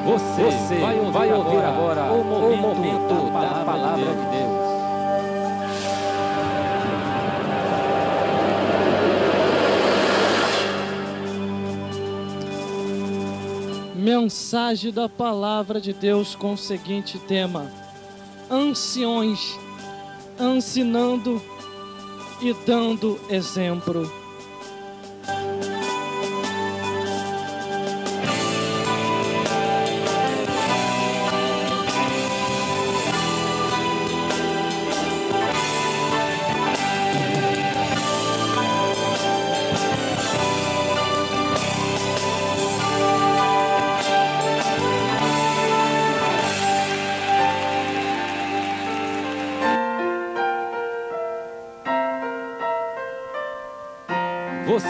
Você vai ouvir agora o momento da palavra de Deus. Mensagem da palavra de Deus com o seguinte tema: anciões, ensinando e dando exemplo.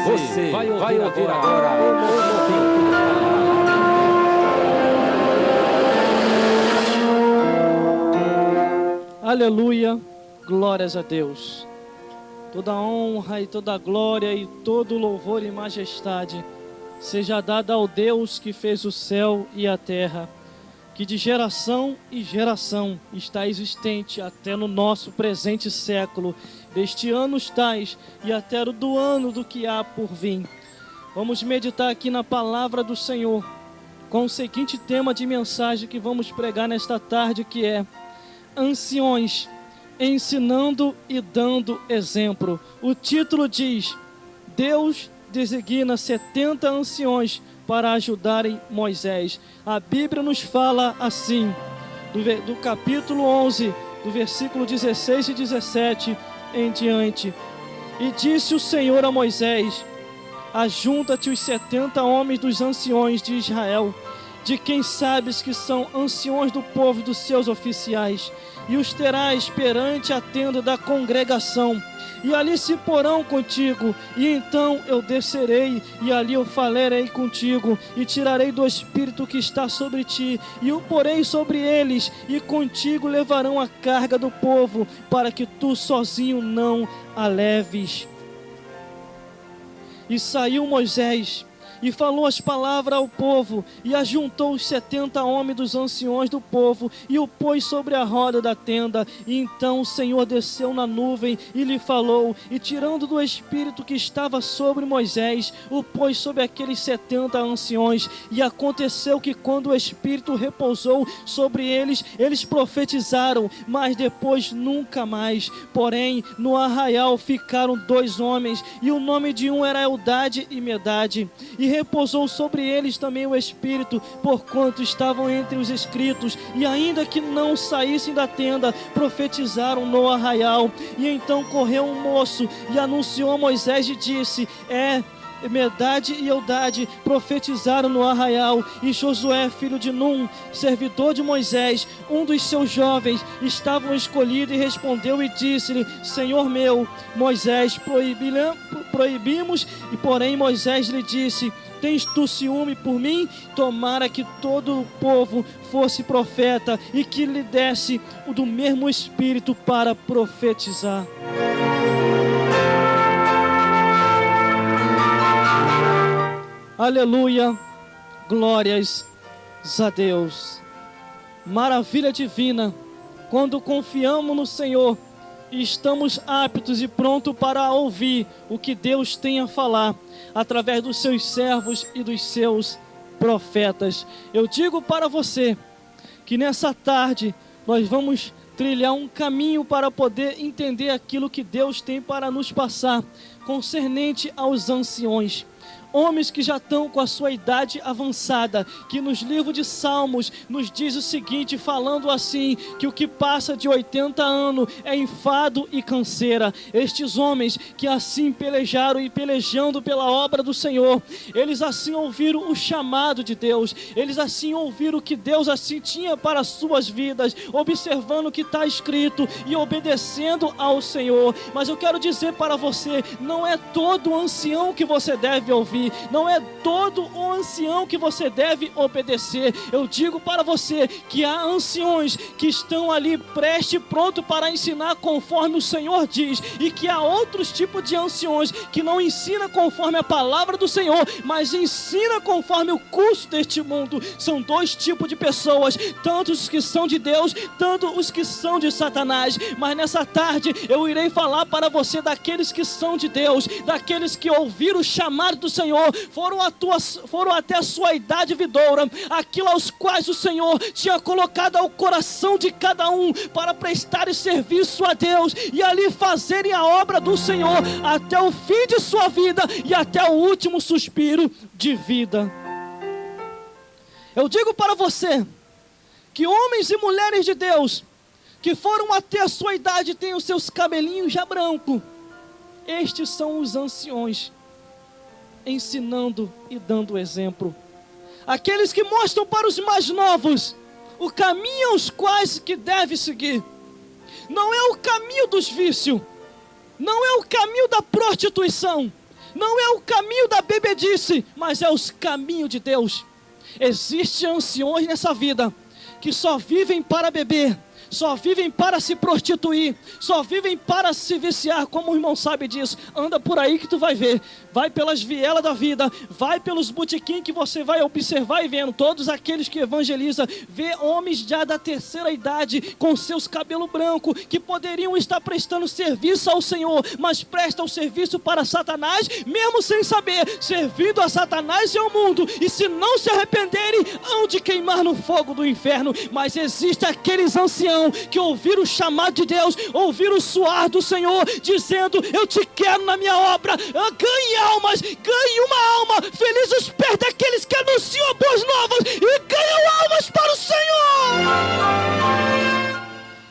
Você vai ouvir agora o momento da palavra. Aleluia, glórias a Deus. Toda honra e toda glória e todo louvor e majestade seja dada ao Deus que fez o céu e a terra, que de geração em geração está existente até no nosso presente século, deste ano tais e até o do ano do que há por vir. Vamos meditar aqui na palavra do Senhor, com o seguinte tema de mensagem que vamos pregar nesta tarde, que é anciões, ensinando e dando exemplo. O título diz: Deus designa 70 anciões para ajudarem Moisés. A Bíblia nos fala assim, do capítulo 11, do versículo 16 e 17 em diante: E disse o Senhor a Moisés: Ajunta-te os 70 homens dos anciões de Israel, de quem sabes que são anciões do povo e dos seus oficiais, e os terás perante a tenda da congregação, e ali se porão contigo, e então eu descerei, e ali eu falarei contigo, e tirarei do Espírito que está sobre ti, e o porei sobre eles, e contigo levarão a carga do povo, para que tu sozinho não a leves. E saiu Moisés, e falou as palavras ao povo, e ajuntou os 70 homens dos anciões do povo, e o pôs sobre a roda da tenda. E então o Senhor desceu na nuvem, e lhe falou, e tirando do Espírito que estava sobre Moisés, o pôs sobre aqueles 70 anciões. E aconteceu que quando o Espírito repousou sobre eles, eles profetizaram, mas depois nunca mais. Porém, no arraial ficaram 2 homens, e o nome de um era Eldade e Medade. E repousou sobre eles também o Espírito, porquanto estavam entre os escritos, e ainda que não saíssem da tenda, profetizaram no arraial. E então correu um moço e anunciou a Moisés e disse: Medade e Eldade profetizaram no arraial, e Josué, filho de Num, servidor de Moisés, um dos seus jovens, estavam escolhidos, e respondeu e disse-lhe: Senhor meu, Moisés, proibimos. E porém Moisés lhe disse: Tens tu ciúme por mim? Tomara que todo o povo fosse profeta, e que lhe desse o do mesmo Espírito para profetizar. Aleluia, glórias a Deus. Maravilha divina, quando confiamos no Senhor e estamos aptos e prontos para ouvir o que Deus tem a falar, através dos seus servos e dos seus profetas. Eu digo para você, que nessa tarde nós vamos trilhar um caminho para poder entender aquilo que Deus tem para nos passar, concernente aos anciões. Homens que já estão com a sua idade avançada, que nos livros de Salmos nos diz o seguinte, falando assim, que o que passa de 80 anos é enfado e canseira. Estes homens que assim pelejaram e pelejando pela obra do Senhor, eles assim ouviram o chamado de Deus, eles assim ouviram o que Deus assim tinha para as suas vidas, observando o que está escrito e obedecendo ao Senhor. Mas eu quero dizer para você, não é todo ancião que você deve ouvir, não é todo o ancião que você deve obedecer. Eu digo para você que há anciões que estão ali prestes e pronto para ensinar conforme o Senhor diz, e que há outros tipos de anciões que não ensinam conforme a palavra do Senhor, mas ensina conforme o curso deste mundo. São dois tipos de pessoas, tanto os que são de Deus, tanto os que são de Satanás. Mas nessa tarde eu irei falar para você daqueles que são de Deus, daqueles que ouviram o chamado do Senhor, foram até a sua idade vidoura, aquilo aos quais o Senhor tinha colocado ao coração de cada um para prestarem serviço a Deus e ali fazerem a obra do Senhor até o fim de sua vida e até o último suspiro de vida. Eu digo para você que homens e mulheres de Deus que foram até a sua idade e têm os seus cabelinhos já brancos, estes são os anciões, ensinando e dando exemplo. Aqueles que mostram para os mais novos o caminho aos quais que deve seguir. Não é o caminho dos vícios, não é o caminho da prostituição, não é o caminho da bebedice, mas é os caminhos de Deus. Existem anciões nessa vida que só vivem para beber, só vivem para se prostituir, só vivem para se viciar. Como o irmão sabe disso, anda por aí que tu vai ver, vai pelas vielas da vida, vai pelos botequins que você vai observar e vendo, todos aqueles que evangelizam, vê homens já da terceira idade, com seus cabelos brancos, que poderiam estar prestando serviço ao Senhor, mas prestam serviço para Satanás, mesmo sem saber, servindo a Satanás e ao mundo, e se não se arrependerem, hão de queimar no fogo do inferno. Mas existe aqueles anciãos que ouviram o chamado de Deus, ouviram o suar do Senhor, dizendo: eu te quero na minha obra, ganhe almas, ganhe uma alma. Felizes os pés daqueles que anunciam boas novas e ganham almas para o Senhor.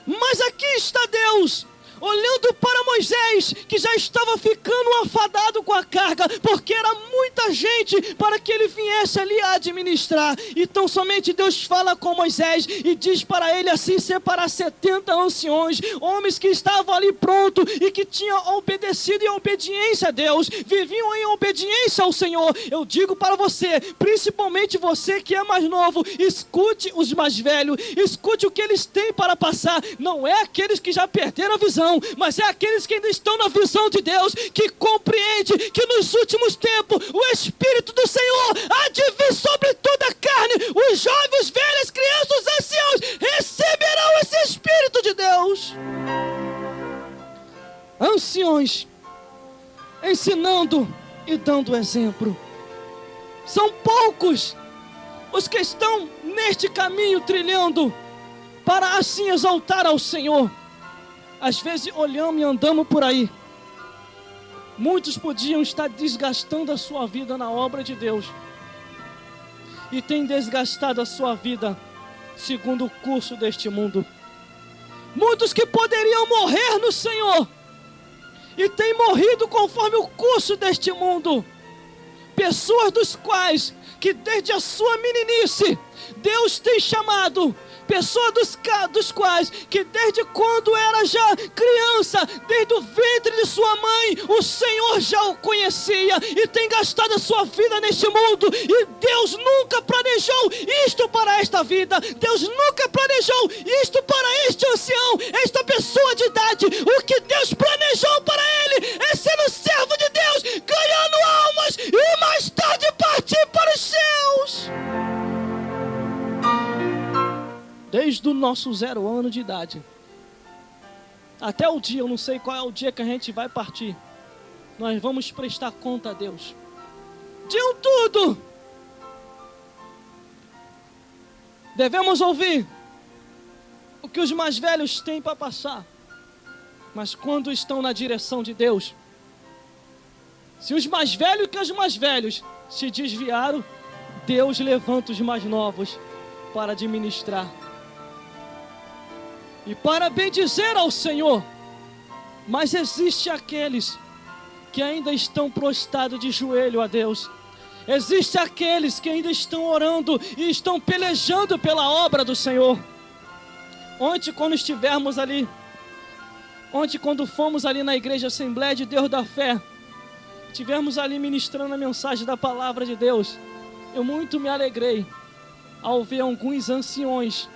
Mas aqui está Deus olhando para Moisés, que já estava ficando afadado com a carga, porque era muita gente para que ele viesse ali a administrar. Então somente Deus fala com Moisés e diz para ele assim: separar 70 anciões, homens que estavam ali prontos e que tinham obedecido em obediência a Deus, viviam em obediência ao Senhor. Eu digo para você, principalmente você que é mais novo, escute os mais velhos, escute o que eles têm para passar. Não é aqueles que já perderam a visão, mas é aqueles que ainda estão na visão de Deus, que compreende que nos últimos tempos o Espírito do Senhor há de vir sobre toda a carne. Os jovens, os velhos, as crianças, os anciãos receberão esse Espírito de Deus. Anciões ensinando e dando exemplo. São poucos os que estão neste caminho trilhando para assim exaltar ao Senhor. Às vezes olhamos e andamos por aí. Muitos podiam estar desgastando a sua vida na obra de Deus, e têm desgastado a sua vida segundo o curso deste mundo. Muitos que poderiam morrer no Senhor e têm morrido conforme o curso deste mundo. Pessoas dos quais que desde a sua meninice Deus tem chamado, pessoas dos quais que desde quando era já criança, desde o ventre de sua mãe, o Senhor já o conhecia e tem gastado a sua vida neste mundo, e Deus nunca planejou isto para esta vida. Deus nunca planejou isto para este ancião, esta pessoa de idade. O que Deus planejou para ele é ser um servo de Deus, ganhando almas e mais tarde partir para os céus. Desde o nosso 0 ano de idade até o dia, eu não sei qual é o dia que a gente vai partir, nós vamos prestar conta a Deus de um tudo. Devemos ouvir o que os mais velhos têm para passar, mas quando estão na direção de Deus, se os mais velhos que os mais velhos se desviaram, Deus levanta os mais novos para administrar e para bendizer ao Senhor. Mas existe aqueles que ainda estão prostrados de joelho a Deus. Existe aqueles que ainda estão orando e estão pelejando pela obra do Senhor. Ontem, quando estivermos ali, quando fomos ali na igreja Assembleia de Deus da Fé, estivermos ali ministrando a mensagem da palavra de Deus, eu muito me alegrei ao ver alguns anciões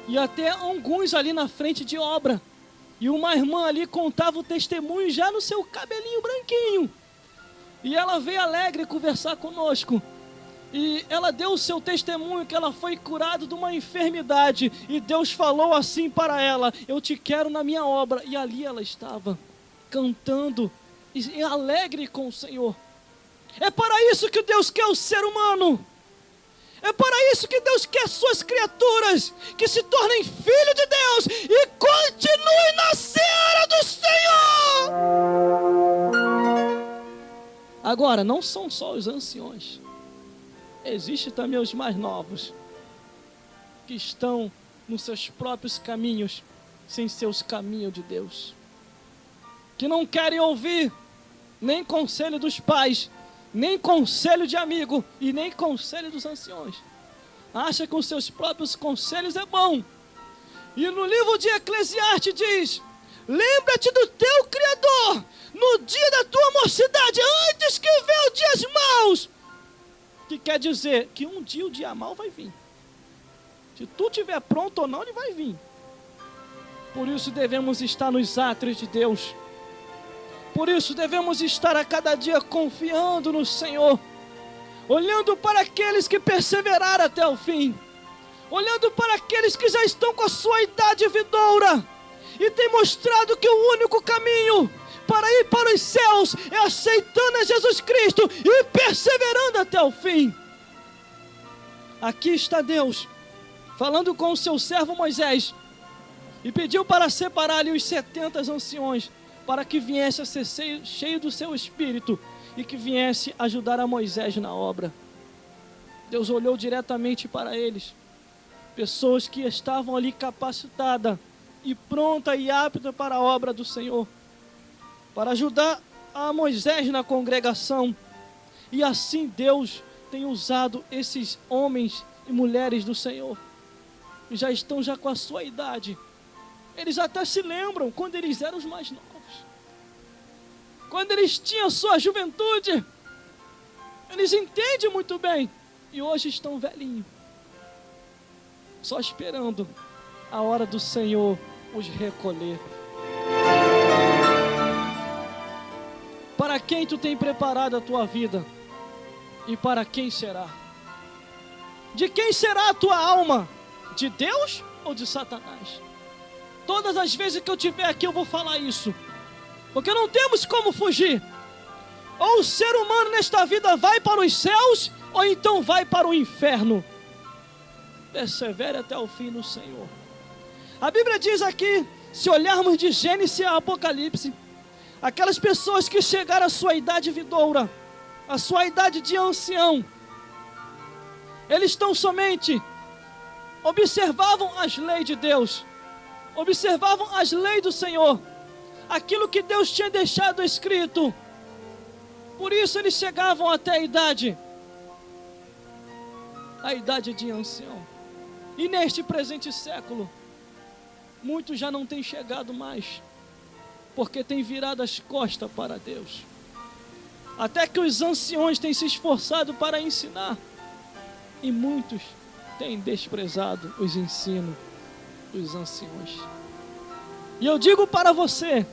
e até alguns ali na frente de obra. E uma irmã ali contava o testemunho já no seu cabelinho branquinho. E ela veio alegre conversar conosco. E ela deu o seu testemunho que ela foi curada de uma enfermidade. E Deus falou assim para ela: eu te quero na minha obra. E ali ela estava, cantando e alegre com o Senhor. É para isso que Deus quer o ser humano. É para isso que Deus quer suas criaturas, que se tornem filhos de Deus e continuem na seara do Senhor. Agora, não são só os anciões. Existem também os mais novos, que estão nos seus próprios caminhos, sem seus caminhos de Deus. Que não querem ouvir nem conselho dos pais, nem conselho de amigo e nem conselho dos anciões. Acha que os seus próprios conselhos é bom. E no livro de Eclesiastes diz: lembra-te do teu Criador no dia da tua mocidade, antes que venham os dias maus. Que quer dizer que um dia o dia mau vai vir. Se tu estiver pronto ou não, ele vai vir. Por isso devemos estar nos átrios de Deus. Por isso devemos estar a cada dia confiando no Senhor, olhando para aqueles que perseveraram até o fim, olhando para aqueles que já estão com a sua idade vidoura e têm mostrado que o único caminho para ir para os céus é aceitando a Jesus Cristo e perseverando até o fim. Aqui está Deus falando com o seu servo Moisés e pediu para separar ali os 70 anciões, para que viesse a ser cheio do seu espírito e que viesse ajudar a Moisés na obra. Deus olhou diretamente para eles, pessoas que estavam ali capacitadas e prontas e aptas para a obra do Senhor, para ajudar a Moisés na congregação. E assim Deus tem usado esses homens e mulheres do Senhor, que já estão com a sua idade. Eles até se lembram quando eles eram os mais novos, quando eles tinham sua juventude. Eles entendem muito bem. E hoje estão velhinhos, só esperando a hora do Senhor os recolher. Para quem tu tem preparado a tua vida? E para quem será? De quem será a tua alma? De Deus ou de Satanás? Todas as vezes que eu estiver aqui eu vou falar isso, porque não temos como fugir. Ou o ser humano nesta vida vai para os céus, ou então vai para o inferno. Persevere até o fim no Senhor. A Bíblia diz aqui, se olharmos de Gênesis a Apocalipse, aquelas pessoas que chegaram à sua idade vidoura, à sua idade de ancião, eles tão somente observavam as leis de Deus, observavam as leis do Senhor, aquilo que Deus tinha deixado escrito. Por isso eles chegavam até a idade de ancião. E neste presente século, muitos já não têm chegado mais, porque têm virado as costas para Deus. Até que os anciões têm se esforçado para ensinar, e muitos têm desprezado os ensinos dos anciões. E eu digo para você,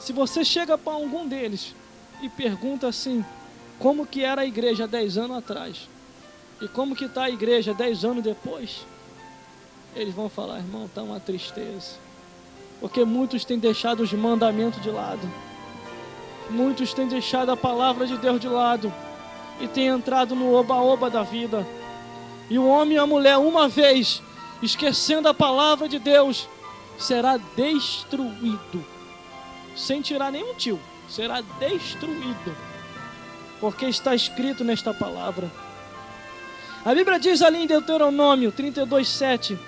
se você chega para algum deles e pergunta assim, como que era a igreja 10 anos atrás, e como que está a igreja 10 anos depois, eles vão falar, irmão, está uma tristeza, porque muitos têm deixado os mandamentos de lado, muitos têm deixado a palavra de Deus de lado, e têm entrado no oba-oba da vida. E o homem e a mulher, uma vez esquecendo a palavra de Deus, será destruído, sem tirar nenhum tio, será destruído, porque está escrito nesta palavra. A Bíblia diz ali em Deuteronômio 32:7,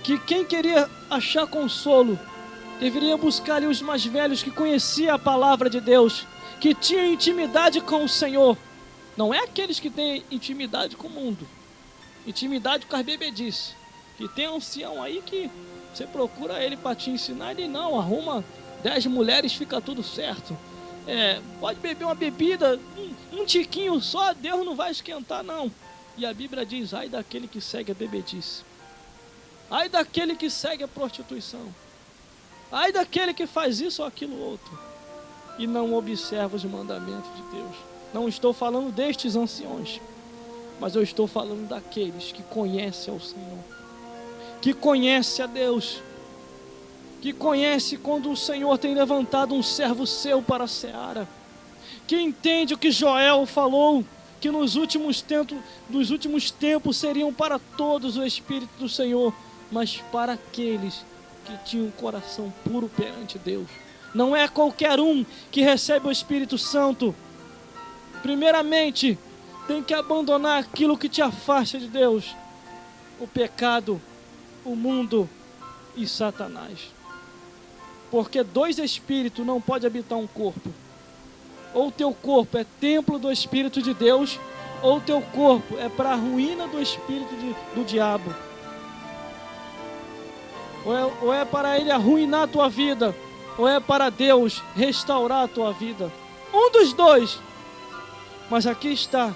que quem queria achar consolo, deveria buscar ali os mais velhos que conheciam a palavra de Deus, que tinham intimidade com o Senhor. Não é aqueles que têm intimidade com o mundo, intimidade com as bebedices, que tem ancião aí que você procura ele para te ensinar, ele não, arruma 10 mulheres, fica tudo certo. pode beber uma bebida, um tiquinho só, Deus não vai esquentar não. E a Bíblia diz, ai daquele que segue a bebedice, ai daquele que segue a prostituição, ai daquele que faz isso ou aquilo outro, e não observa os mandamentos de Deus. Não estou falando destes anciões, mas eu estou falando daqueles que conhecem ao Senhor, que conhecem a Deus, que conhece quando o Senhor tem levantado um servo seu para a seara, que entende o que Joel falou, que nos últimos tempos seriam para todos o Espírito do Senhor, mas para aqueles que tinham um coração puro perante Deus. Não é qualquer um que recebe o Espírito Santo. Primeiramente, tem que abandonar aquilo que te afasta de Deus, o pecado, o mundo e Satanás. Porque dois espíritos não podem habitar um corpo. Ou teu corpo é templo do Espírito de Deus, ou teu corpo é para a ruína do espírito do diabo. Ou é para ele arruinar a tua vida, ou é para Deus restaurar a tua vida. Um dos dois. Mas aqui está,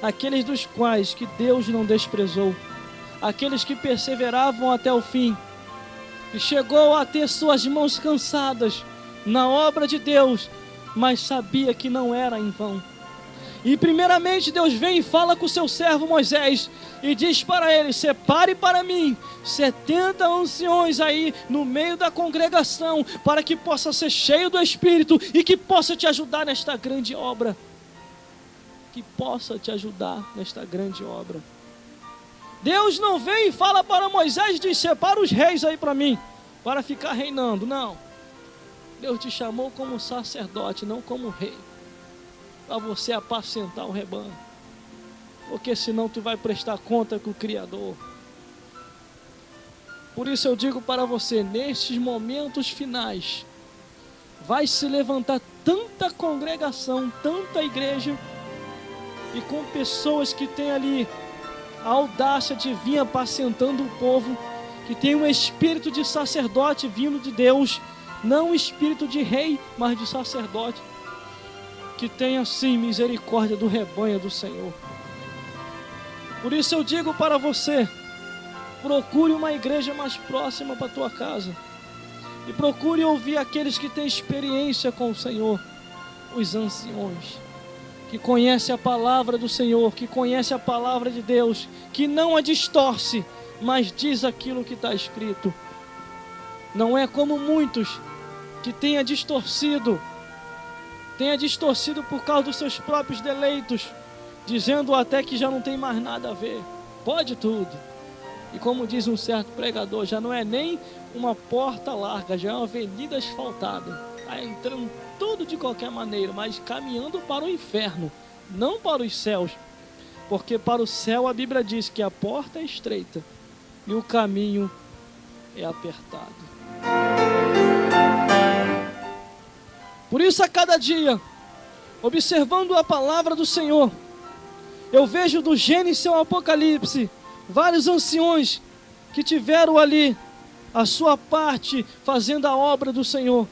aqueles dos quais que Deus não desprezou, aqueles que perseveravam até o fim, e chegou a ter suas mãos cansadas na obra de Deus, mas sabia que não era em vão. E primeiramente Deus vem e fala com o seu servo Moisés e diz para ele: separe para mim 70 anciões aí no meio da congregação, para que possa ser cheio do Espírito e que possa te ajudar nesta grande obra. Que possa te ajudar nesta grande obra. Deus não vem e fala para Moisés e diz: separa os reis aí para mim, para ficar reinando. Não. Deus te chamou como sacerdote, não como rei, para você apacentar o rebanho, porque senão tu vai prestar conta com o Criador. Por isso eu digo para você, nestes momentos finais, vai se levantar tanta congregação, tanta igreja, e com pessoas que têm ali a audácia de vir apacentando o povo, que tem um espírito de sacerdote vindo de Deus, não um espírito de rei, mas de sacerdote, que tenha sim misericórdia do rebanho do Senhor. Por isso eu digo para você, procure uma igreja mais próxima para a tua casa, e procure ouvir aqueles que têm experiência com o Senhor, os anciões, que conhecem a palavra do Senhor, que conhecem a palavra de Deus, que não a distorce, mas diz aquilo que está escrito. Não é como muitos que tenha distorcido por causa dos seus próprios deleitos, dizendo até que já não tem mais nada a ver, pode tudo. E como diz um certo pregador, já não é nem uma porta larga, já é uma avenida asfaltada, está entrando tudo de qualquer maneira, mas caminhando para o inferno, não para os céus, porque para o céu a Bíblia diz que a porta é estreita e o caminho é apertado. Por isso, a cada dia, observando a palavra do Senhor, eu vejo do Gênesis ao Apocalipse vários anciões que tiveram ali a sua parte fazendo a obra do Senhor.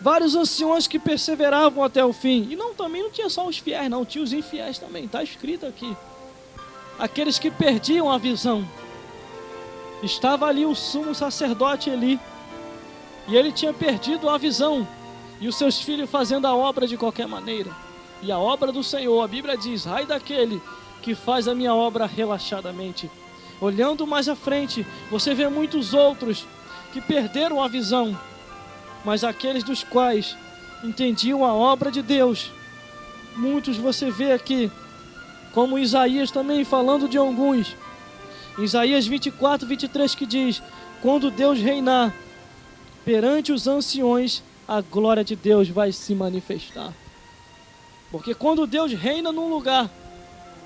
Vários anciões que perseveravam até o fim. E também não tinha só os fiéis, não, tinha os infiéis também, está escrito aqui. Aqueles que perdiam a visão. Estava ali o sumo sacerdote Eli, e ele tinha perdido a visão, e os seus filhos fazendo a obra de qualquer maneira. E a obra do Senhor, a Bíblia diz: ai daquele que faz a minha obra relaxadamente. Olhando mais à frente, você vê muitos outros que perderam a visão, mas aqueles dos quais entendiam a obra de Deus, muitos você vê aqui, como Isaías também falando de alguns. Isaías 24, 23 que diz: quando Deus reinar perante os anciões, a glória de Deus vai se manifestar. Porque quando Deus reina num lugar,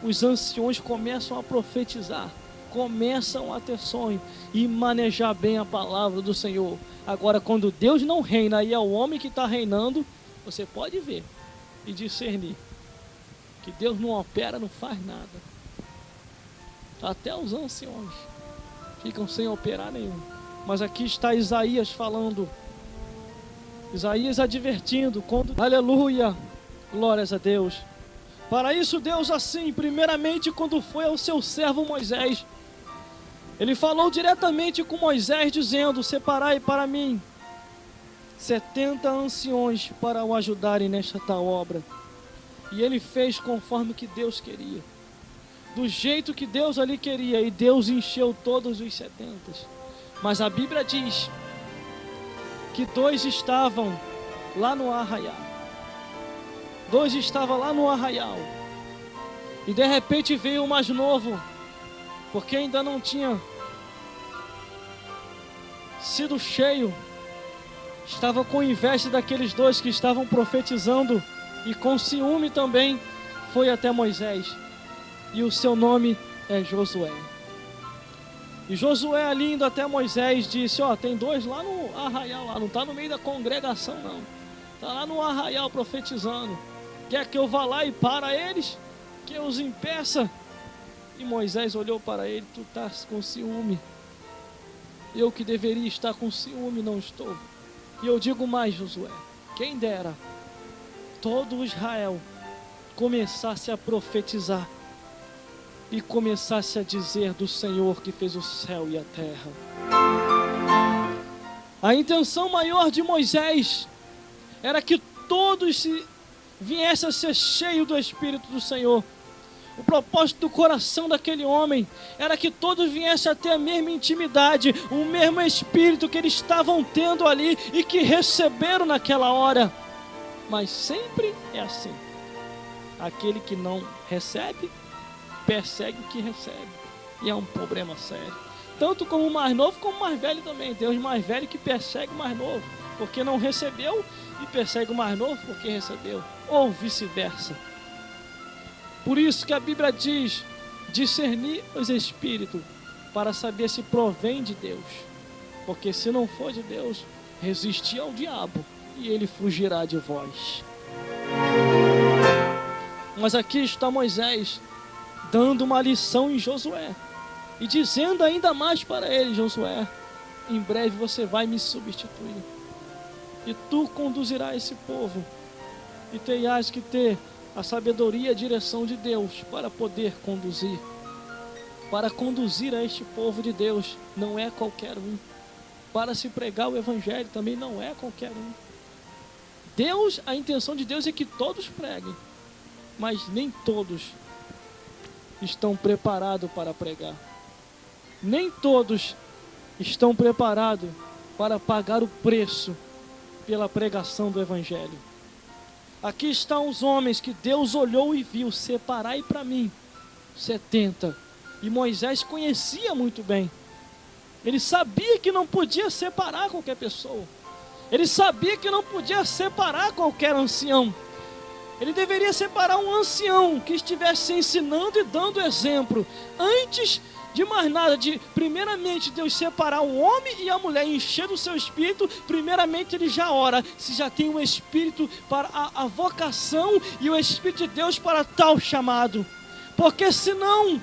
os anciões começam a profetizar, começam a ter sonho e manejar bem a palavra do Senhor. Agora, quando Deus não reina e é o homem que está reinando, você pode ver e discernir que Deus não opera, não faz nada. Até os anciões ficam sem operar nenhum. Mas aqui está Isaías falando Isaías advertindo, aleluia, glórias a Deus. Para isso Deus assim, primeiramente quando foi ao seu servo Moisés, ele falou diretamente com Moisés dizendo: separai para mim 70 anciões para o ajudarem nesta tal obra. E ele fez conforme que Deus queria, do jeito que Deus ali queria, e Deus encheu todos os 70. Mas a Bíblia diz que 2 estavam lá no arraial. 2 estavam lá no arraial. E de repente veio o mais novo, porque ainda não tinha sido cheio. Estava com inveja daqueles 2 que estavam profetizando, e com ciúme também foi até Moisés. E o seu nome é Josué. E Josué ali indo até Moisés disse: ó, tem 2 lá no arraial, lá, não está no meio da congregação não, está lá no arraial profetizando. Quer que eu vá lá e para eles, que eu os impeça? E Moisés olhou para ele: tu estás com ciúme, eu que deveria estar com ciúme não estou. E eu digo mais, Josué, quem dera todo Israel começasse a profetizar e começasse a dizer do Senhor que fez o céu e a terra. A intenção maior de Moisés era que todos viessem a ser cheios do Espírito do Senhor. O propósito do coração daquele homem era que todos viessem a ter a mesma intimidade, o mesmo Espírito que eles estavam tendo ali e que receberam naquela hora. Mas sempre é assim: aquele que não recebe, persegue o que recebe. E é um problema sério, tanto como o mais novo como o mais velho também. Tem os mais velhos que perseguem o mais novo porque não recebeu, e persegue o mais novo porque recebeu, ou vice-versa. Por isso que a Bíblia diz: discernir os espíritos para saber se provém de Deus, porque se não for de Deus, resistir ao diabo e ele fugirá de vós. Mas aqui está Moisés dando uma lição em Josué e dizendo ainda mais para ele: Josué, em breve você vai me substituir, e tu conduzirás esse povo, e terás que ter a sabedoria e a direção de Deus para poder conduzir. Para conduzir a este povo de Deus não é qualquer um. Para se pregar o Evangelho também não é qualquer um. Deus, a intenção de Deus é que todos preguem, mas nem todos estão preparados para pregar. Nem todos estão preparados para pagar o preço pela pregação do Evangelho. Aqui estão os homens que Deus olhou e viu: separai para mim 70. E Moisés conhecia muito bem. Ele sabia que não podia separar qualquer pessoa. Ele sabia que não podia separar qualquer ancião. Ele deveria separar um ancião que estivesse ensinando e dando exemplo. Antes de mais nada, primeiramente Deus separar o homem e a mulher, encher do seu espírito, primeiramente ele já ora se já tem um espírito para a vocação e o Espírito de Deus para tal chamado. Porque senão,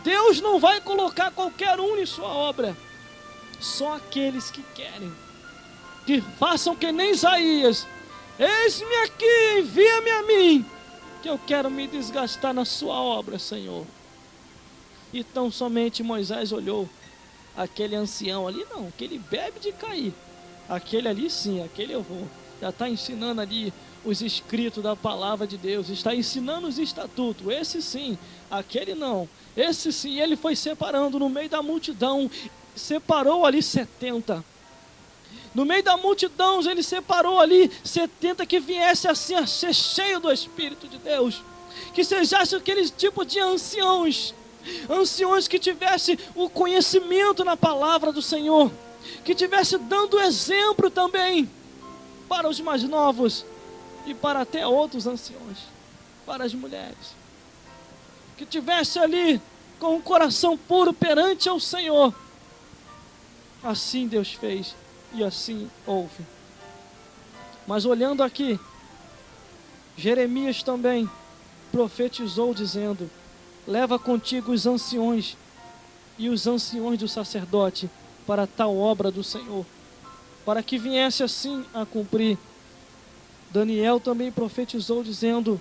Deus não vai colocar qualquer um em sua obra. Só aqueles que querem, que façam que nem Isaías: eis-me aqui, envia-me a mim, que eu quero me desgastar na sua obra, Senhor. Então somente Moisés olhou: aquele ancião ali não, aquele bebe de cair, aquele ali sim, aquele eu vou. Já está ensinando ali os escritos da palavra de Deus, está ensinando os estatutos, esse sim, aquele não, esse sim. Ele foi separando no meio da multidão, separou ali 70. No meio da multidão ele separou ali 70 que viesse assim a ser cheio do Espírito de Deus, que sejasse aquele tipo de anciões que tivesse o conhecimento na palavra do Senhor, que tivesse dando exemplo também para os mais novos e para até outros anciões, para as mulheres, que tivesse ali com o coração puro perante ao Senhor. Assim Deus fez e assim houve. Mas olhando aqui, Jeremias também profetizou dizendo: leva contigo os anciões e os anciões do sacerdote para tal obra do Senhor. para que viesse assim a cumprir. Daniel também profetizou dizendo: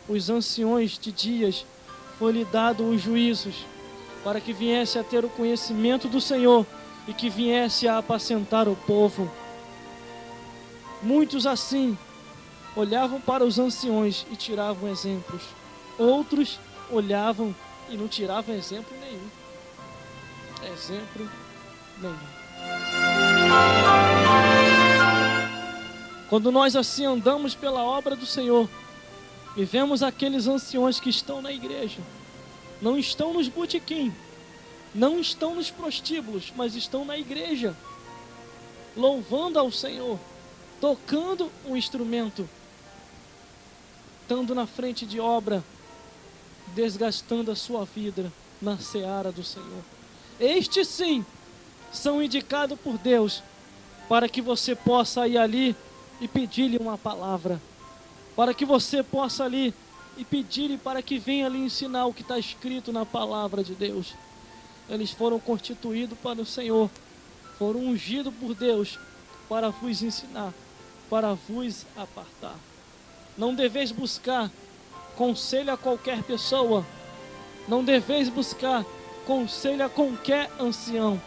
os anciões de dias foi-lhe dado os juízos, para que viesse a ter o conhecimento do Senhor e que viesse a apacentar o povo. Muitos assim olhavam para os anciões e tiravam exemplos. Outros olhavam e não tiravam exemplo nenhum. Exemplo nenhum. Quando nós assim andamos pela obra do Senhor e vemos aqueles anciões que estão na igreja, não estão nos botequim, não estão nos prostíbulos, mas estão na igreja, louvando ao Senhor, tocando um instrumento, estando na frente de obra, desgastando a sua vida na seara do Senhor. Estes sim são indicados por Deus para que você possa ir ali e pedir-lhe uma palavra, para que você possa ali e pedir-lhe para que venha lhe ensinar o que está escrito na palavra de Deus. Eles foram constituídos para o Senhor, foram ungidos por Deus para vos ensinar, para vos apartar. Não deveis buscar conselho a qualquer pessoa, não deveis buscar conselho a qualquer ancião.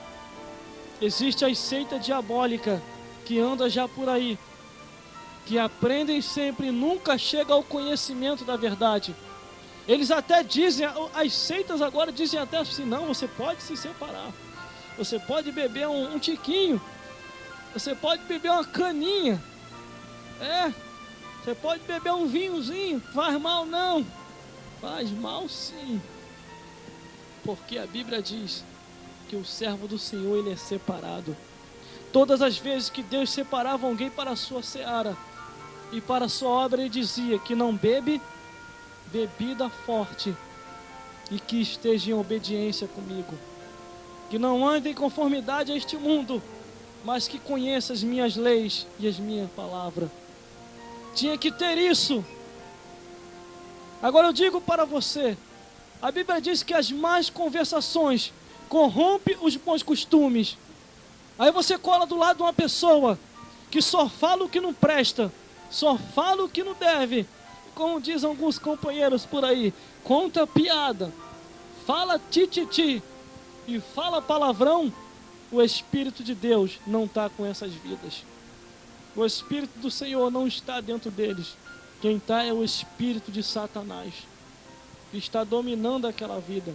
Existe a seita diabólica que anda já por aí, que aprendem sempre e nunca chega ao conhecimento da verdade. Eles até dizem, as seitas agora dizem até assim: não, você pode se separar, você pode beber um tiquinho, você pode beber uma caninha, você pode beber um vinhozinho, faz mal não, faz mal sim, porque a Bíblia diz que o servo do Senhor, ele é separado. Todas as vezes que Deus separava alguém para a sua seara e para a sua obra, ele dizia que não bebe bebida forte e que esteja em obediência comigo, que não ande em conformidade a este mundo, mas que conheça as minhas leis e as minhas palavras. Tinha que ter isso. Agora eu digo para você, a Bíblia diz que as más conversações corrompem os bons costumes. Aí você cola do lado de uma pessoa que só fala o que não presta, só fala o que não deve, como dizem alguns companheiros por aí, conta piada, fala tititi e fala palavrão. O Espírito de Deus não está com essas vidas. O Espírito do Senhor não está dentro deles. Quem está é o Espírito de Satanás, que está dominando aquela vida.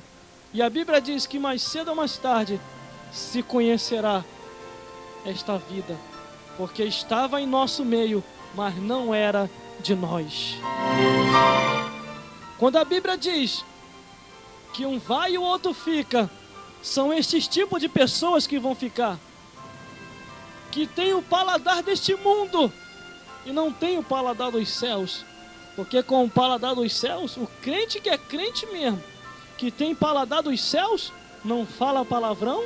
E a Bíblia diz que mais cedo ou mais tarde se conhecerá esta vida, porque estava em nosso meio, mas não era de nós. Quando a Bíblia diz que um vai e o outro fica, são estes tipos de pessoas que vão ficar, que tem o paladar deste mundo e não tem o paladar dos céus. Porque com o paladar dos céus, o crente que é crente mesmo, que tem paladar dos céus, não fala palavrão,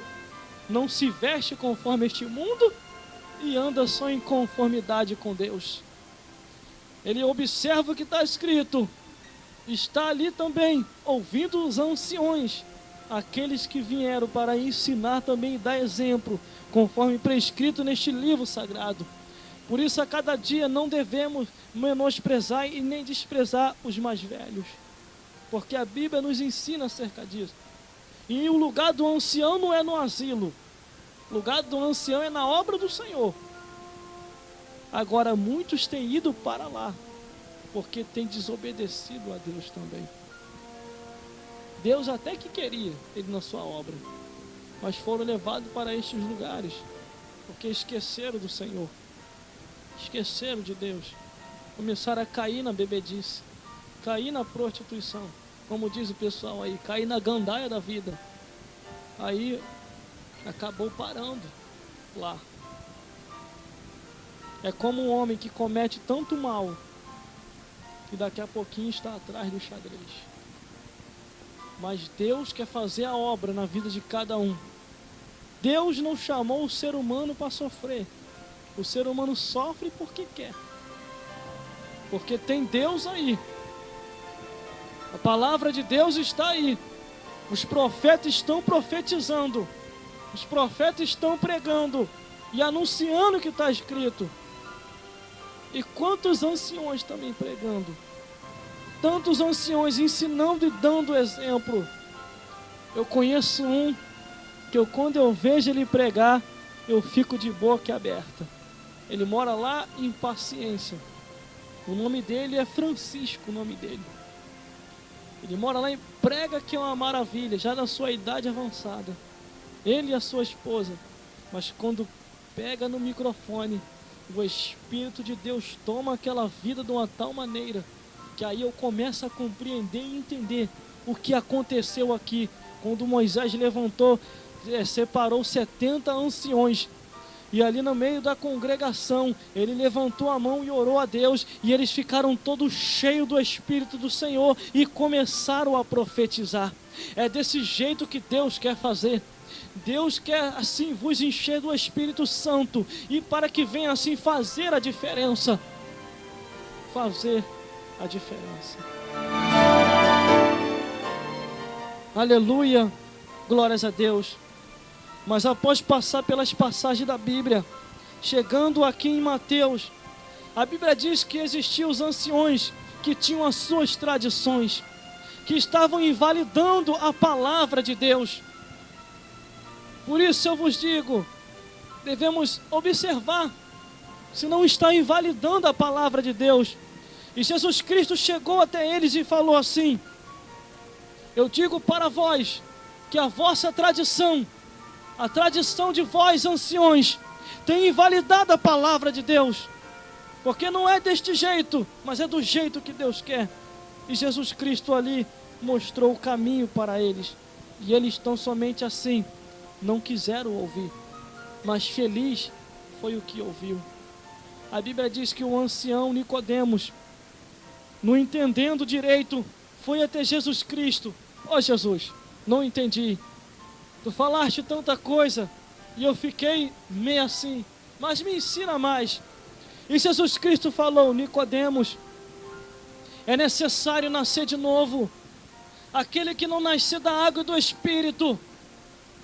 não se veste conforme este mundo e anda só em conformidade com Deus. Ele observa o que está escrito, está ali também ouvindo os anciões, aqueles que vieram para ensinar também e dar exemplo, conforme prescrito neste livro sagrado. Por isso a cada dia não devemos menosprezar e nem desprezar os mais velhos, porque a Bíblia nos ensina acerca disso. E o lugar do ancião não é no asilo, o lugar do ancião é na obra do Senhor. Agora muitos têm ido para lá, porque têm desobedecido a Deus também. Deus até que queria ele na sua obra, mas foram levados para estes lugares, porque esqueceram do Senhor, esqueceram de Deus, começaram a cair na bebedice, cair na prostituição, como diz o pessoal aí, cair na gandaia da vida. Aí acabou parando lá. É como um homem que comete tanto mal que daqui a pouquinho está atrás do xadrez. Mas Deus quer fazer a obra na vida de cada um. Deus não chamou o ser humano para sofrer. O ser humano sofre porque quer, porque tem Deus aí. A palavra de Deus está aí. Os profetas estão profetizando, os profetas estão pregando, e anunciando o que está escrito. E quantos anciões também pregando, tantos anciões ensinando e dando exemplo. Eu conheço um que quando eu vejo ele pregar, eu fico de boca aberta. Ele mora lá em Paciência. O nome dele é Francisco, o nome dele. Ele mora lá e prega, que é uma maravilha, já na sua idade avançada. Ele e a sua esposa. Mas quando pega no microfone, o Espírito de Deus toma aquela vida de uma tal maneira que aí eu começo a compreender e entender o que aconteceu aqui. Quando Moisés levantou, separou 70 anciões. E ali no meio da congregação, ele levantou a mão e orou a Deus. E eles ficaram todos cheios do Espírito do Senhor e começaram a profetizar. É desse jeito que Deus quer fazer. Deus quer assim vos encher do Espírito Santo. E para que venha assim fazer a diferença. Fazer a diferença. Aleluia. Glórias a Deus. Mas após passar pelas passagens da Bíblia, chegando aqui em Mateus, a Bíblia diz que existiam os anciões que tinham as suas tradições, que estavam invalidando a palavra de Deus. Por isso eu vos digo, devemos observar se não está invalidando a palavra de Deus. E Jesus Cristo chegou até eles e falou assim: eu digo para vós que a vossa tradição, a tradição de vós, anciões, tem invalidado a palavra de Deus. Porque não é deste jeito, mas é do jeito que Deus quer. E Jesus Cristo ali mostrou o caminho para eles. E eles tão somente assim, não quiseram ouvir. Mas feliz foi o que ouviu. A Bíblia diz que o ancião Nicodemos, não entendendo direito, foi até Jesus Cristo. Ó Jesus, não entendi. Tu falaste tanta coisa e eu fiquei meio assim, mas me ensina mais. E Jesus Cristo falou: Nicodemos, é necessário nascer de novo. Aquele que não nascer da água e do Espírito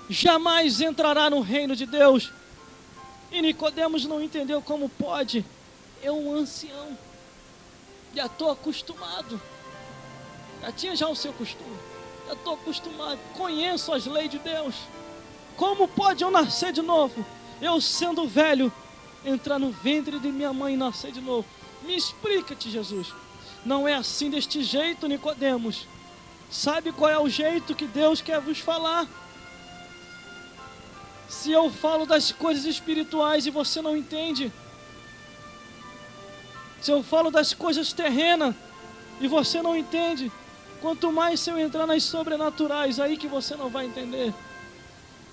jamais entrará no reino de Deus. E Nicodemos não entendeu como pode. É um ancião, já estou acostumado, já tinha já o seu costume. Eu estou acostumado, conheço as leis de Deus. Como pode eu nascer de novo? Eu sendo velho, entrar no ventre de minha mãe e nascer de novo. Me explica-te, Jesus. Não é assim deste jeito, Nicodemos. Sabe qual é o jeito que Deus quer vos falar? Se eu falo das coisas espirituais e você não entende, se eu falo das coisas terrenas e você não entende, quanto mais se eu entrar nas sobrenaturais, aí que você não vai entender.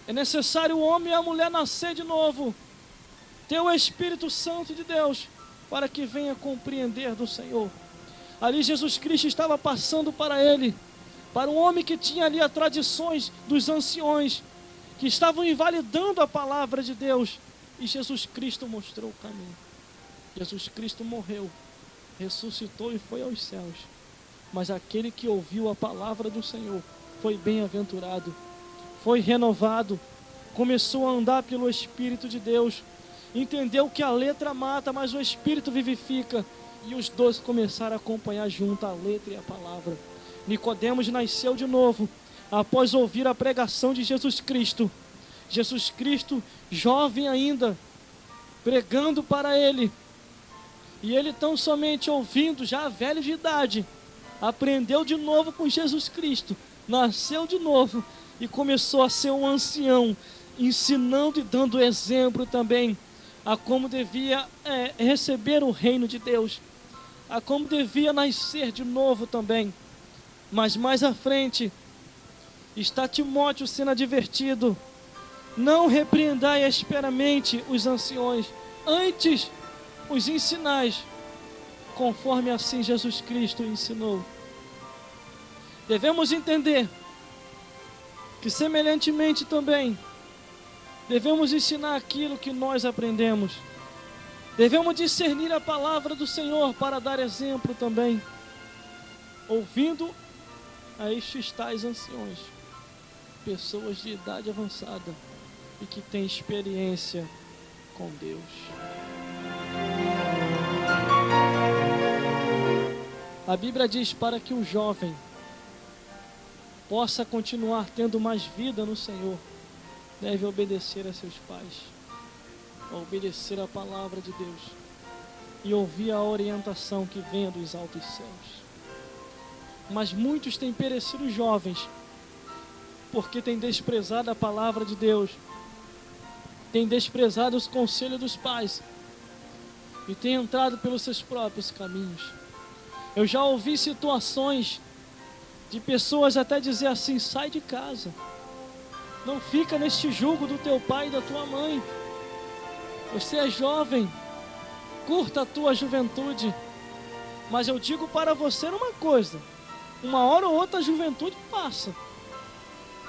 É necessário o homem e a mulher nascer de novo, ter o Espírito Santo de Deus, para que venha compreender do Senhor. Ali Jesus Cristo estava passando para ele, para um homem que tinha ali as tradições dos anciões, que estavam invalidando a palavra de Deus. E Jesus Cristo mostrou o caminho. Jesus Cristo morreu, ressuscitou e foi aos céus. Mas aquele que ouviu a palavra do Senhor foi bem-aventurado, foi renovado, começou a andar pelo Espírito de Deus, entendeu que a letra mata, mas o Espírito vivifica, e os dois começaram a acompanhar junto a letra e a palavra. Nicodemos nasceu de novo, após ouvir a pregação de Jesus Cristo. Jesus Cristo, jovem ainda, pregando para ele, e ele tão somente ouvindo, já velho de idade, aprendeu de novo com Jesus Cristo, nasceu de novo e começou a ser um ancião, ensinando e dando exemplo também a como devia receber o reino de Deus, a como devia nascer de novo também. Mas mais à frente está Timóteo sendo advertido: não repreendai asperamente os anciões, antes os ensinais, conforme assim Jesus Cristo ensinou. Devemos entender que semelhantemente também devemos ensinar aquilo que nós aprendemos. Devemos discernir a palavra do Senhor para dar exemplo também, ouvindo a estes tais anciões, pessoas de idade avançada e que têm experiência com Deus. A Bíblia diz: para que o jovem possa continuar tendo mais vida no Senhor, deve obedecer a seus pais, obedecer a palavra de Deus e ouvir a orientação que vem dos altos céus. Mas muitos têm perecido jovens porque têm desprezado a palavra de Deus, têm desprezado os conselhos dos pais e têm entrado pelos seus próprios caminhos. Eu já ouvi situações de pessoas até dizer assim: sai de casa, não fica neste jugo do teu pai e da tua mãe, você é jovem, curta a tua juventude. Mas eu digo para você uma coisa: uma hora ou outra a juventude passa,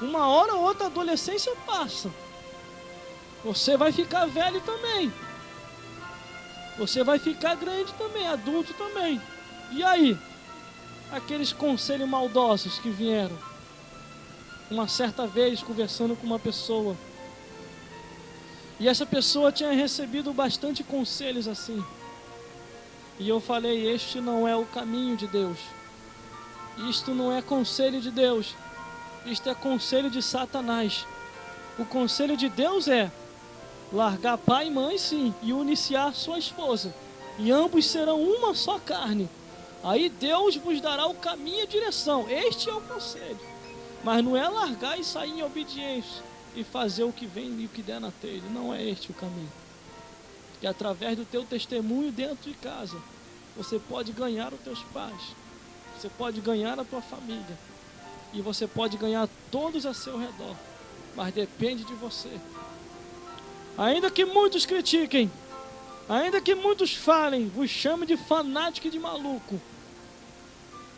uma hora ou outra a adolescência passa, você vai ficar velho também, você vai ficar grande também, adulto também. E aí? Aqueles conselhos maldosos que vieram. Uma certa vez, conversando com uma pessoa, e essa pessoa tinha recebido bastante conselhos assim, e eu falei: este não é o caminho de Deus, isto não é conselho de Deus, isto é conselho de Satanás. O conselho de Deus é largar pai e mãe, sim, e uniciar sua esposa, e ambos serão uma só carne. Aí Deus vos dará o caminho e a direção. Este é o conselho. Mas não é largar e sair em obediência e fazer o que vem e o que der na telha. Não é este o caminho. Que através do teu testemunho dentro de casa, você pode ganhar os teus pais, você pode ganhar a tua família, e você pode ganhar todos a seu redor. Mas depende de você. Ainda que muitos critiquem, ainda que muitos falem, vos chamem de fanático e de maluco,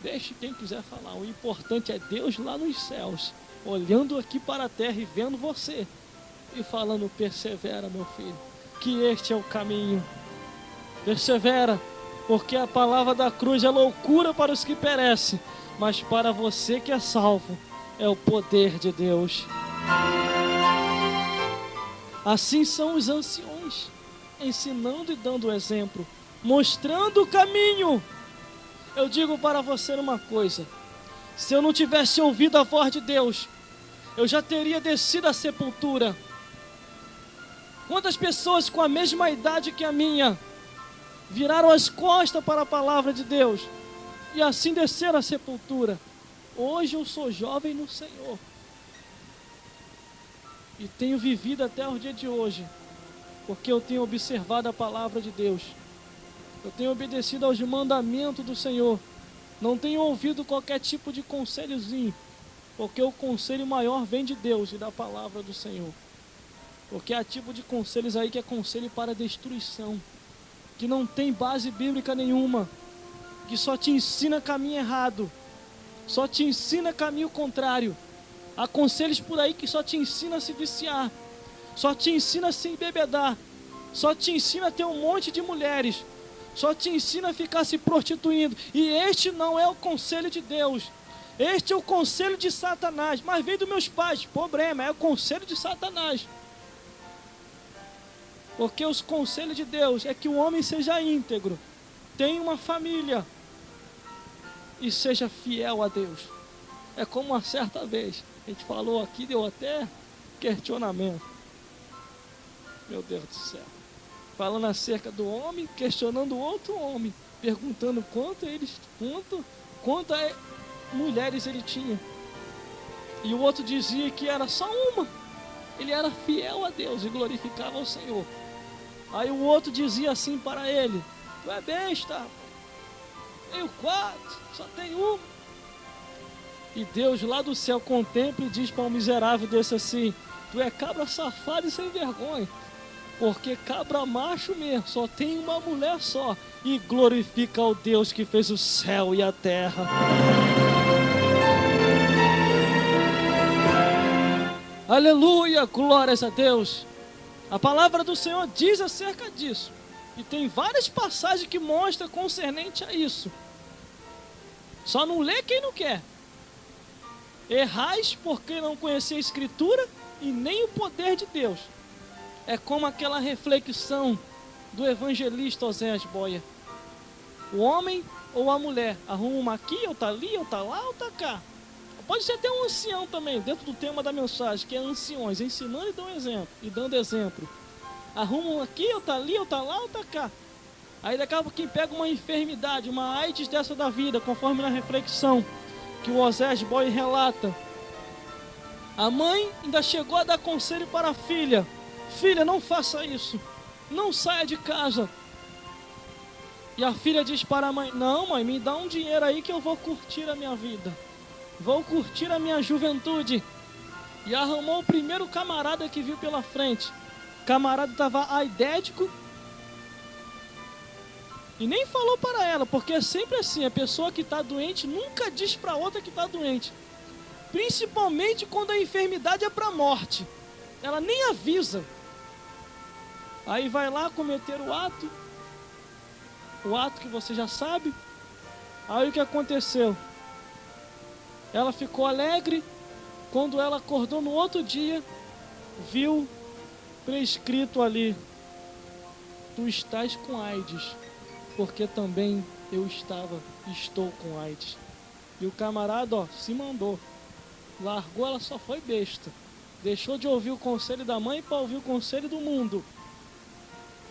deixe quem quiser falar. O importante é Deus lá nos céus, olhando aqui para a terra e vendo você, e falando: persevera, meu filho, que este é o caminho. Persevera, porque a palavra da cruz é loucura para os que perecem, mas para você que é salvo, é o poder de Deus. Assim são os anciões, ensinando e dando exemplo, mostrando o caminho. Eu digo para você uma coisa: se eu não tivesse ouvido a voz de Deus, eu já teria descido à sepultura. Quantas pessoas com a mesma idade que a minha viraram as costas para a palavra de Deus e assim desceram à sepultura? Hoje eu sou jovem no Senhor e tenho vivido até o dia de hoje, porque eu tenho observado a palavra de Deus, eu tenho obedecido aos mandamentos do Senhor, não tenho ouvido qualquer tipo de conselhozinho, porque o conselho maior vem de Deus e da palavra do Senhor. Porque há tipo de conselhos aí que é conselho para destruição, que não tem base bíblica nenhuma, que só te ensina caminho errado, só te ensina caminho contrário. Há conselhos por aí que só te ensina a se viciar, só te ensina a se embebedar, só te ensina a ter um monte de mulheres, só te ensina a ficar se prostituindo. E este não é o conselho de Deus, este é o conselho de Satanás. Mas vem dos meus pais, problema, é o conselho de Satanás. Porque os conselhos de Deus é que o homem seja íntegro, tenha uma família e seja fiel a Deus. É como uma certa vez a gente falou aqui, deu até questionamento. Meu Deus do céu. Falando acerca do homem, questionando outro homem, perguntando quantas mulheres ele tinha. E o outro dizia que era só uma. Ele era fiel a Deus e glorificava ao Senhor. Aí o outro dizia assim para ele: tu é besta, tenho 4, só tem uma. E Deus lá do céu contempla e diz para um miserável desse assim: tu é cabra safado e sem vergonha, porque cabra macho mesmo, só tem uma mulher só, e glorifica ao Deus que fez o céu e a terra. Aleluia, glórias a Deus. A palavra do Senhor diz acerca disso, e tem várias passagens que mostram concernente a isso. Só não lê quem não quer. Errais porque não conhecia a Escritura e nem o poder de Deus. É como aquela reflexão do evangelista Oséias Boyer. O homem ou a mulher arruma uma aqui, ou tá ali, ou tá lá, ou tá cá. Pode ser até um ancião também, dentro do tema da mensagem, que é anciões, ensinando e dando exemplo. Arrumam aqui, ou tá ali, ou tá lá, ou tá cá. Aí daqui a pouco quem pega uma enfermidade, uma AIDS dessa da vida, conforme na reflexão que o Oséias Boyer relata. A mãe ainda chegou a dar conselho para a filha. Filha, não faça isso. Não saia de casa. E a filha diz para a mãe, não mãe, me dá um dinheiro aí que eu vou curtir a minha vida. Vou curtir a minha juventude. E arrumou o primeiro camarada que viu pela frente. O camarada estava aidético. E nem falou para ela, porque é sempre assim, a pessoa que está doente nunca diz para outra que está doente. Principalmente quando a enfermidade é para a morte. Ela nem avisa. Aí vai lá cometer o ato que você já sabe. Aí o que aconteceu? Ela ficou alegre. Quando ela acordou no outro dia, viu prescrito ali: tu estás com AIDS, porque também eu estou com AIDS. E o camarada, se mandou. Largou, ela só foi besta. Deixou de ouvir o conselho da mãe para ouvir o conselho do mundo.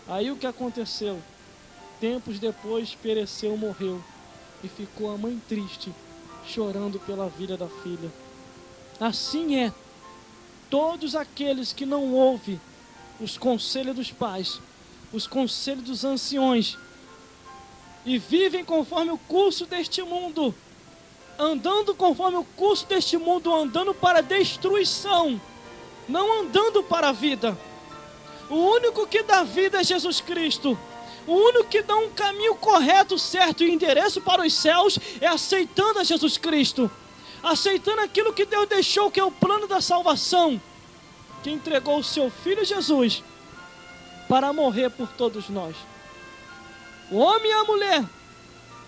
Aí o que aconteceu? Tempos depois pereceu, morreu. E ficou a mãe triste, chorando pela vida da filha. Assim é. Todos aqueles que não ouvem os conselhos dos pais, os conselhos dos anciões, e vivem conforme o curso deste mundo, andando conforme o curso deste mundo, andando para a destruição, não andando para a vida. O único que dá vida é Jesus Cristo. O único que dá um caminho correto, certo e endereço para os céus é aceitando a Jesus Cristo, aceitando aquilo que Deus deixou, que é o plano da salvação, que entregou o seu Filho Jesus para morrer por todos nós. O homem e a mulher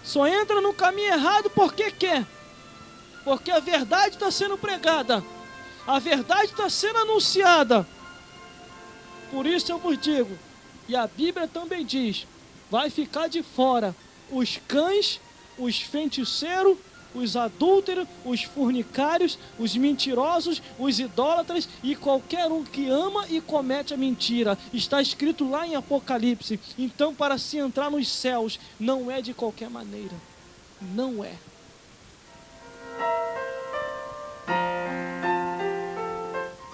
só entram no caminho errado porque quer, porque a verdade está sendo pregada, a verdade está sendo anunciada. Por isso eu vos digo, e a Bíblia também diz, vai ficar de fora os cães, os feiticeiros, os adúlteros, os fornicários, os mentirosos, os idólatras e qualquer um que ama e comete a mentira. Está escrito lá em Apocalipse. Então, para se entrar nos céus, não é de qualquer maneira. Não é.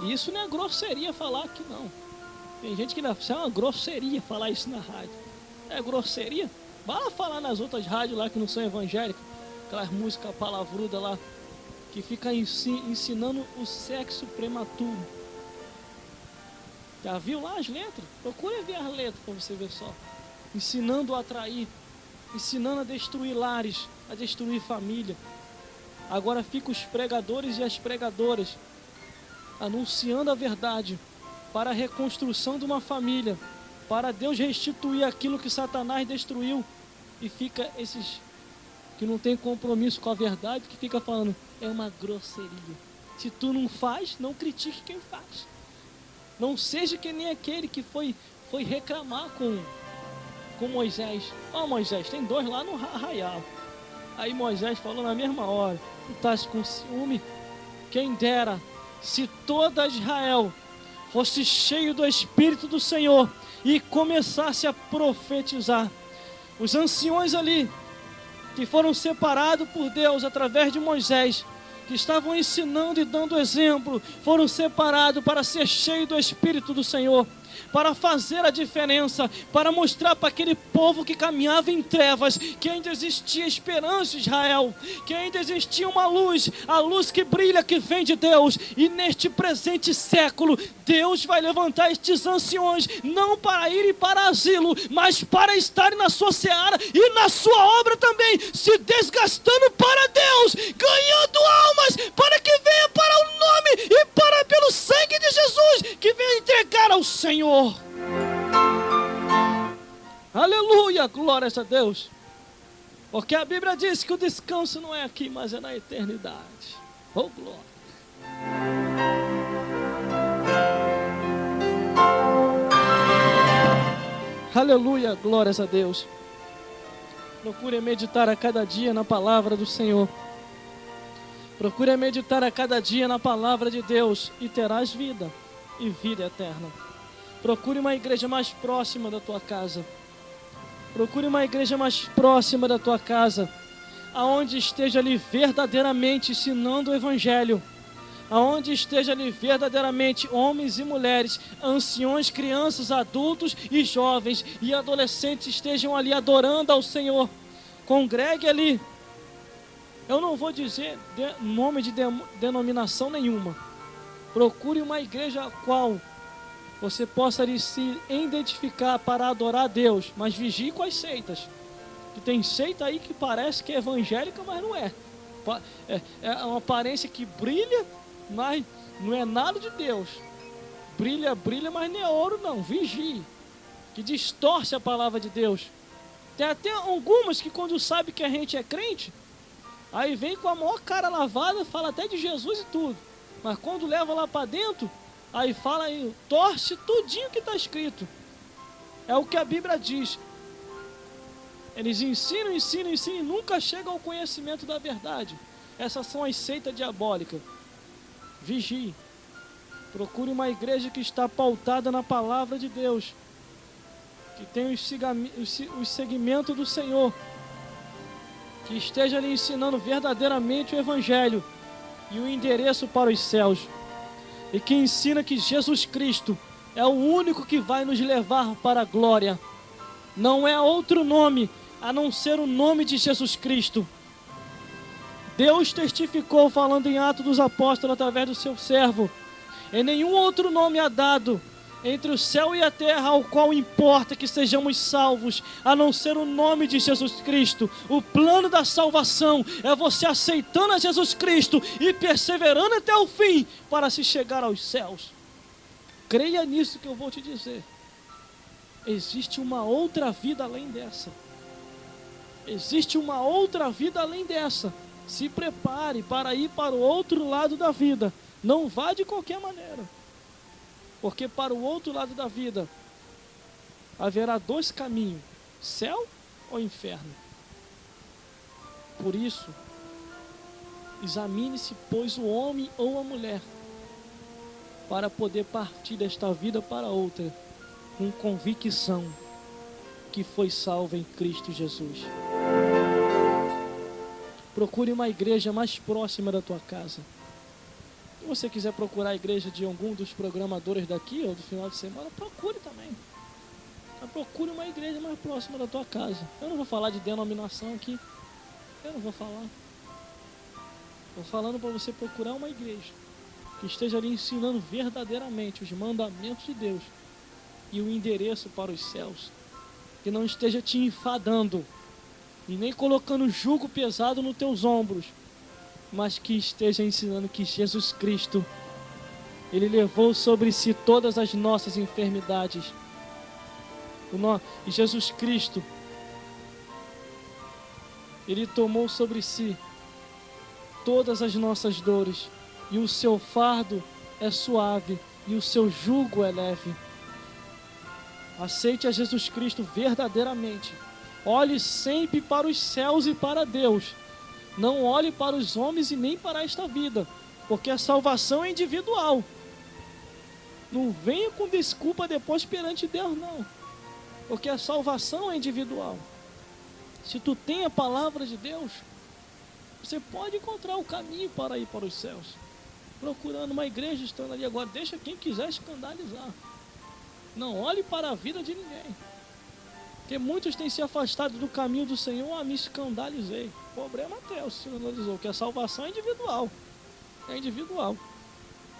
E isso não é grosseria falar aqui, não. Tem gente que não, isso é uma grosseria falar isso na rádio. É grosseria? Vai lá falar nas outras rádios lá que não são evangélicas. Aquelas músicas palavrudas lá, que fica ensinando o sexo prematuro. Já viu lá as letras? Procura ver as letras para você ver só. Ensinando a atrair, ensinando a destruir lares, a destruir família. Agora fica os pregadores e as pregadoras anunciando a verdade para a reconstrução de uma família, para Deus restituir aquilo que Satanás destruiu. E fica esses que não tem compromisso com a verdade, que fica falando, é uma grosseria. Se tu não faz, não critique quem faz. Não seja que nem aquele que foi reclamar com Moisés. Ó, Moisés, tem 2 lá no arraial. Aí Moisés falou na mesma hora, tu estás com ciúme? Quem dera se toda Israel fosse cheio do Espírito do Senhor e começasse a profetizar. Os anciões ali, que foram separados por Deus através de Moisés, que estavam ensinando e dando exemplo, foram separados para ser cheios do Espírito do Senhor, para fazer a diferença, para mostrar para aquele povo que caminhava em trevas, que ainda existia esperança em Israel, que ainda existia uma luz, a luz que brilha, que vem de Deus. E neste presente século, Deus vai levantar estes anciões, não para irem para asilo, mas para estarem na sua seara e na sua obra também, se desgastando para Deus, ganhando almas, para que venha para o nome e para pelo sangue de Jesus, que venha entregar ao Senhor. Aleluia, glórias a Deus. Porque a Bíblia diz que o descanso não é aqui, mas é na eternidade. Oh, glória. Aleluia, glórias a Deus. Procure meditar a cada dia na palavra do Senhor. Procure meditar a cada dia na palavra de Deus e terás vida e vida eterna. Procure uma igreja mais próxima da tua casa. Procure uma igreja mais próxima da tua casa, aonde esteja ali verdadeiramente ensinando o Evangelho, aonde esteja ali verdadeiramente homens e mulheres, anciões, crianças, adultos e jovens e adolescentes estejam ali adorando ao Senhor. Congregue ali. Eu não vou dizer nome de denominação nenhuma. Procure uma igreja a qual você possa ali se identificar para adorar a Deus, mas vigie com as seitas. Que tem seita aí que parece que é evangélica, mas não é. É uma aparência que brilha, mas não é nada de Deus. Brilha, brilha, mas não é ouro não. Vigie. Que distorce a palavra de Deus. Tem até algumas que quando sabe que a gente é crente, aí vem com a maior cara lavada, fala até de Jesus e tudo. Mas quando leva lá para dentro, aí fala aí, torce tudinho que está escrito. É o que a Bíblia diz. Eles ensinam e nunca chegam ao conhecimento da verdade. Essas são as seitas diabólicas. Vigie. Procure uma igreja que está pautada na palavra de Deus, que tem o segmento do Senhor, que esteja ali ensinando verdadeiramente o Evangelho e o endereço para os céus, e que ensina que Jesus Cristo é o único que vai nos levar para a glória. Não é outro nome a não ser o nome de Jesus Cristo. Deus testificou, falando em Atos dos Apóstolos através do seu servo: em nenhum outro nome há dado entre o céu e a terra ao qual importa que sejamos salvos, a não ser o nome de Jesus Cristo. O plano da salvação é você aceitando a Jesus Cristo e perseverando até o fim para se chegar aos céus. Creia nisso que eu vou te dizer. Existe uma outra vida além dessa. Existe uma outra vida além dessa. Se prepare para ir para o outro lado da vida. Não vá de qualquer maneira. Porque para o outro lado da vida haverá dois caminhos: céu ou inferno. Por isso, examine-se, pois, o homem ou a mulher, para poder partir desta vida para outra, com convicção que foi salvo em Cristo Jesus. Procure uma igreja mais próxima da tua casa. Se você quiser procurar a igreja de algum dos programadores daqui ou do final de semana, procure também. Mas procure uma igreja mais próxima da tua casa. Eu não vou falar de denominação aqui. Eu não vou falar. Estou falando para você procurar uma igreja que esteja ali ensinando verdadeiramente os mandamentos de Deus e o endereço para os céus. Que não esteja te enfadando e nem colocando jugo pesado nos teus ombros, mas que esteja ensinando que Jesus Cristo, Ele levou sobre si todas as nossas enfermidades. E Jesus Cristo, Ele tomou sobre si todas as nossas dores, e o seu fardo é suave, e o seu jugo é leve. Aceite a Jesus Cristo verdadeiramente. Olhe sempre para os céus e para Deus. Não olhe para os homens e nem para esta vida, porque a salvação é individual. Não venha com desculpa depois perante Deus, não, porque a salvação é individual. Se tu tem a palavra de Deus, você pode encontrar o caminho para ir para os céus, procurando uma igreja, estando ali. Agora deixa quem quiser escandalizar. Não olhe para a vida de ninguém, porque muitos têm se afastado do caminho do Senhor. Me escandalizei. O problema até se escandalizou, que a salvação é individual. É individual.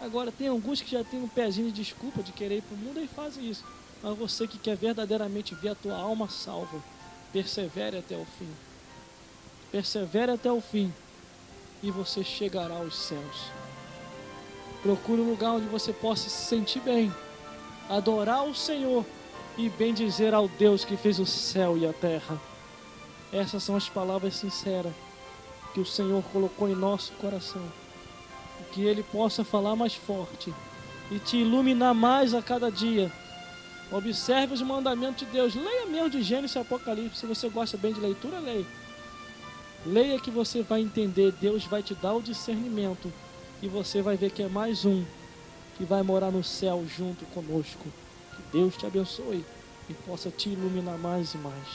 Agora tem alguns que já têm um pezinho de desculpa de querer ir para o mundo e fazem isso. Mas você que quer verdadeiramente ver a tua alma salva, persevere até o fim. Persevere até o fim e você chegará aos céus. Procure um lugar onde você possa se sentir bem, adorar o Senhor e bendizer ao Deus que fez o céu e a terra. Essas são as palavras sinceras que o Senhor colocou em nosso coração. Que Ele possa falar mais forte e te iluminar mais a cada dia, Observe os mandamentos de Deus. Leia mesmo de Gênesis e Apocalipse. Se você gosta bem de leitura, leia. Leia que você vai entender. Deus vai te dar o discernimento. E você vai ver que é mais um que vai morar no céu junto conosco. Que Deus te abençoe e possa te iluminar mais e mais.